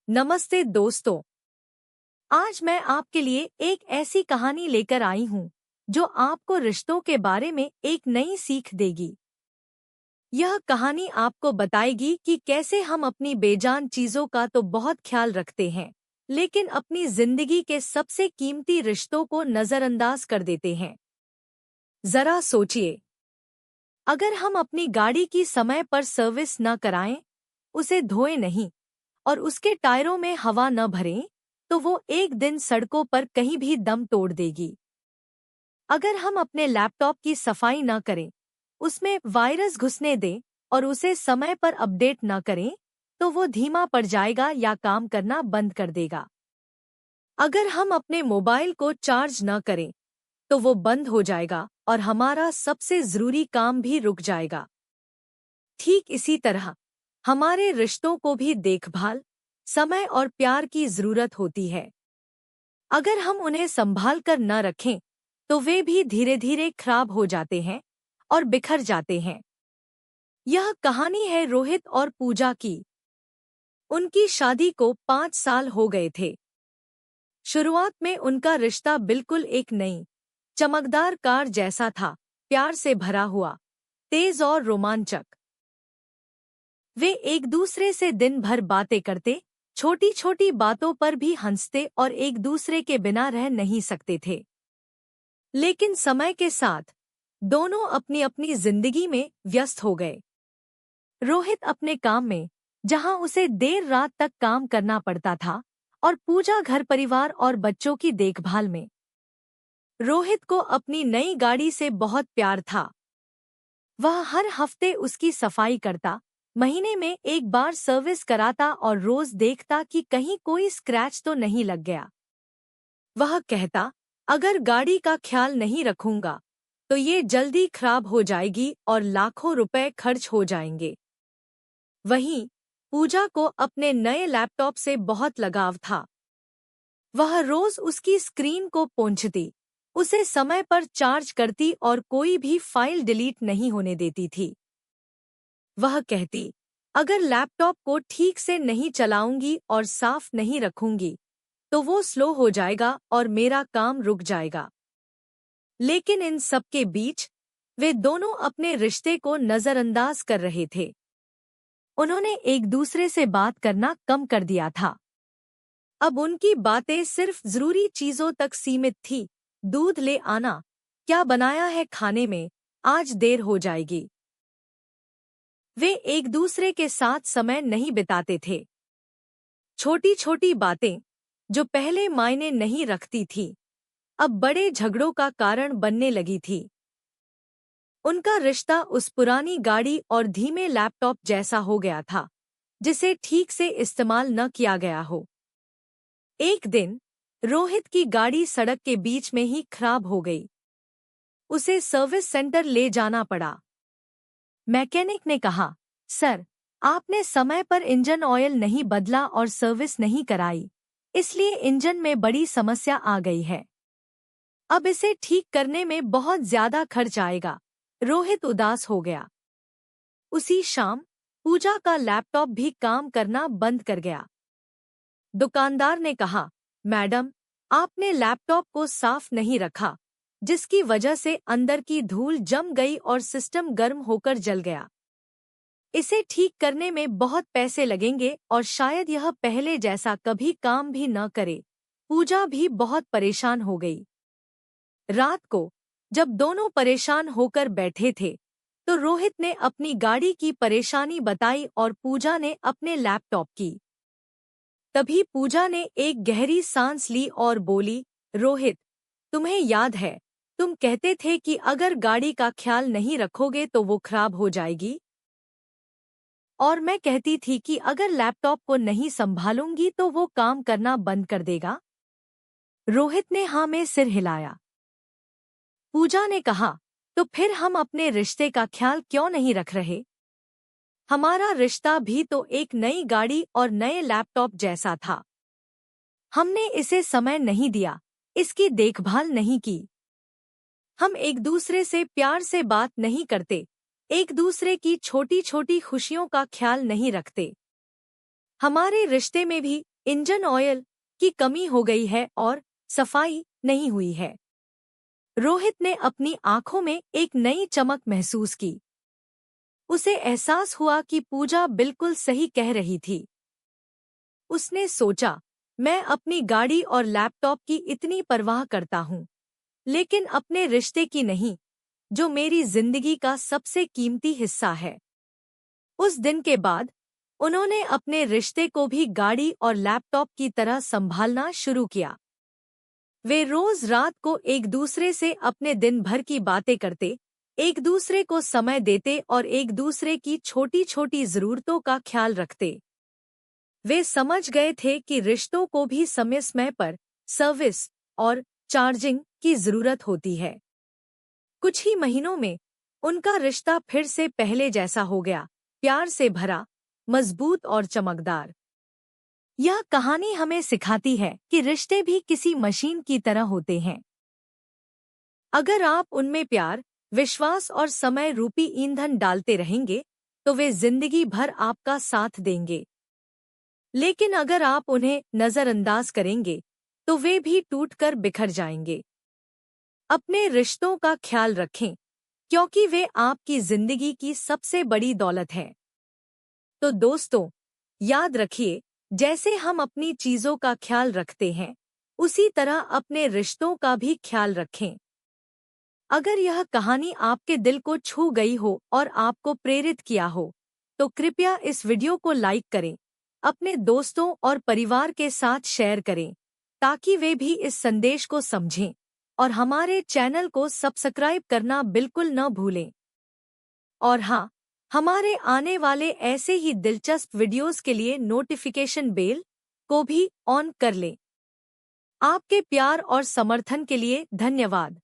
नमस्ते दोस्तों। आज मैं आपके लिए एक ऐसी कहानी लेकर आई हूँ जो आपको रिश्तों के बारे में एक नई सीख देगी। यह कहानी आपको बताएगी कि कैसे हम अपनी बेजान चीजों का तो बहुत ख्याल रखते हैं, लेकिन अपनी जिंदगी के सबसे कीमती रिश्तों को नजरअंदाज कर देते हैं। जरा सोचिए, अगर हम अपनी गाड़ी की समय पर सर्विस न कराएं, उसे धोएं नहीं और उसके टायरों में हवा न भरें, तो वो एक दिन सड़कों पर कहीं भी दम तोड़ देगी। अगर हम अपने लैपटॉप की सफाई न करें, उसमें वायरस घुसने दें और उसे समय पर अपडेट न करें, तो वो धीमा पड़ जाएगा या काम करना बंद कर देगा। अगर हम अपने मोबाइल को चार्ज न करें, तो वो बंद हो जाएगा और हमारा सबसे जरूरी काम भी रुक जाएगा। ठीक इसी तरह हमारे रिश्तों को भी देखभाल, समय और प्यार की जरूरत होती है। अगर हम उन्हें संभाल कर न रखें, तो वे भी धीरे धीरे खराब हो जाते हैं और बिखर जाते हैं। यह कहानी है रोहित और पूजा की। उनकी शादी को 5 साल हो गए थे। शुरुआत में उनका रिश्ता बिल्कुल एक नई, चमकदार कार जैसा था, प्यार से भरा हुआ, तेज और रोमांचक। वे एक दूसरे से दिन भर बातें करते, छोटी छोटी बातों पर भी हंसते और एक दूसरे के बिना रह नहीं सकते थे। लेकिन समय के साथ दोनों अपनी अपनी जिंदगी में व्यस्त हो गए। रोहित अपने काम में, जहां उसे देर रात तक काम करना पड़ता था, और पूजा घर परिवार और बच्चों की देखभाल में। रोहित को अपनी नई गाड़ी से बहुत प्यार था। वह हर हफ्ते उसकी सफाई करता, महीने में एक बार सर्विस कराता और रोज देखता कि कहीं कोई स्क्रैच तो नहीं लग गया। वह कहता, अगर गाड़ी का ख्याल नहीं रखूंगा तो ये जल्दी खराब हो जाएगी और लाखों रुपए खर्च हो जाएंगे। वहीं पूजा को अपने नए लैपटॉप से बहुत लगाव था। वह रोज उसकी स्क्रीन को पोंछती, उसे समय पर चार्ज करती और कोई भी फाइल डिलीट नहीं होने देती थी। वह कहती, अगर लैपटॉप को ठीक से नहीं चलाऊंगी और साफ नहीं रखूंगी, तो वो स्लो हो जाएगा और मेरा काम रुक जाएगा। लेकिन इन सब के बीच वे दोनों अपने रिश्ते को नजरअंदाज कर रहे थे। उन्होंने एक दूसरे से बात करना कम कर दिया था। अब उनकी बातें सिर्फ जरूरी चीजों तक सीमित थी। दूध ले आना, क्या बनाया है खाने में, आज देर हो जाएगी। वे एक दूसरे के साथ समय नहीं बिताते थे। छोटी छोटी बातें, जो पहले मायने नहीं रखती थी, अब बड़े झगड़ों का कारण बनने लगी थी। उनका रिश्ता उस पुरानी गाड़ी और धीमे लैपटॉप जैसा हो गया था, जिसे ठीक से इस्तेमाल न किया गया हो। एक दिन रोहित की गाड़ी सड़क के बीच में ही खराब हो गई। उसे सर्विस सेंटर ले जाना पड़ा। मैकेनिक ने कहा, सर, आपने समय पर इंजन ऑयल नहीं बदला और सर्विस नहीं कराई, इसलिए इंजन में बड़ी समस्या आ गई है। अब इसे ठीक करने में बहुत ज्यादा खर्च आएगा। रोहित उदास हो गया। उसी शाम पूजा का लैपटॉप भी काम करना बंद कर गया। दुकानदार ने कहा, मैडम, आपने लैपटॉप को साफ नहीं रखा, जिसकी वजह से अंदर की धूल जम गई और सिस्टम गर्म होकर जल गया। इसे ठीक करने में बहुत पैसे लगेंगे और शायद यह पहले जैसा कभी काम भी न करे। पूजा भी बहुत परेशान हो गई। रात को जब दोनों परेशान होकर बैठे थे, तो रोहित ने अपनी गाड़ी की परेशानी बताई और पूजा ने अपने लैपटॉप की। तभी पूजा ने एक गहरी सांस ली और बोली, रोहित, तुम्हें याद है, तुम कहते थे कि अगर गाड़ी का ख्याल नहीं रखोगे तो वो खराब हो जाएगी। और मैं कहती थी कि अगर लैपटॉप को नहीं संभालूंगी तो वो काम करना बंद कर देगा। रोहित ने हाँ में सिर हिलाया। पूजा ने कहा, तो फिर हम अपने रिश्ते का ख्याल क्यों नहीं रख रहे? हमारा रिश्ता भी तो एक नई गाड़ी और नए लैपटॉप जैसा था। हमने इसे समय नहीं दिया, इसकी देखभाल नहीं की। हम एक दूसरे से प्यार से बात नहीं करते, एक दूसरे की छोटी छोटी खुशियों का ख्याल नहीं रखते। हमारे रिश्ते में भी इंजन ऑयल की कमी हो गई है और सफाई नहीं हुई है। रोहित ने अपनी आंखों में एक नई चमक महसूस की। उसे एहसास हुआ कि पूजा बिल्कुल सही कह रही थी। उसने सोचा, मैं अपनी गाड़ी और लैपटॉप की इतनी परवाह करता हूँ, लेकिन अपने रिश्ते की नहीं, जो मेरी जिंदगी का सबसे कीमती हिस्सा है। उस दिन के बाद उन्होंने अपने रिश्ते को भी गाड़ी और लैपटॉप की तरह संभालना शुरू किया। वे रोज रात को एक दूसरे से अपने दिन भर की बातें करते, एक दूसरे को समय देते और एक दूसरे की छोटी छोटी जरूरतों का ख्याल रखते। वे समझ गए थे कि रिश्तों को भी समय समय पर सर्विस और चार्जिंग की जरूरत होती है। कुछ ही महीनों में उनका रिश्ता फिर से पहले जैसा हो गया, प्यार से भरा, मजबूत और चमकदार। यह कहानी हमें सिखाती है कि रिश्ते भी किसी मशीन की तरह होते हैं। अगर आप उनमें प्यार, विश्वास और समय रूपी ईंधन डालते रहेंगे, तो वे जिंदगी भर आपका साथ देंगे। लेकिन अगर आप उन्हें नजरअंदाज करेंगे, तो वे भी टूटकर बिखर जाएंगे। अपने रिश्तों का ख्याल रखें, क्योंकि वे आपकी जिंदगी की सबसे बड़ी दौलत है। तो दोस्तों, याद रखिए, जैसे हम अपनी चीजों का ख्याल रखते हैं, उसी तरह अपने रिश्तों का भी ख्याल रखें। अगर यह कहानी आपके दिल को छू गई हो और आपको प्रेरित किया हो, तो कृपया इस वीडियो को लाइक करें, अपने दोस्तों और परिवार के साथ शेयर करें, ताकि वे भी इस संदेश को समझें, और हमारे चैनल को सब्सक्राइब करना बिल्कुल न भूलें। और हाँ, हमारे आने वाले ऐसे ही दिलचस्प वीडियोस के लिए नोटिफिकेशन बेल को भी ऑन कर लें। आपके प्यार और समर्थन के लिए धन्यवाद।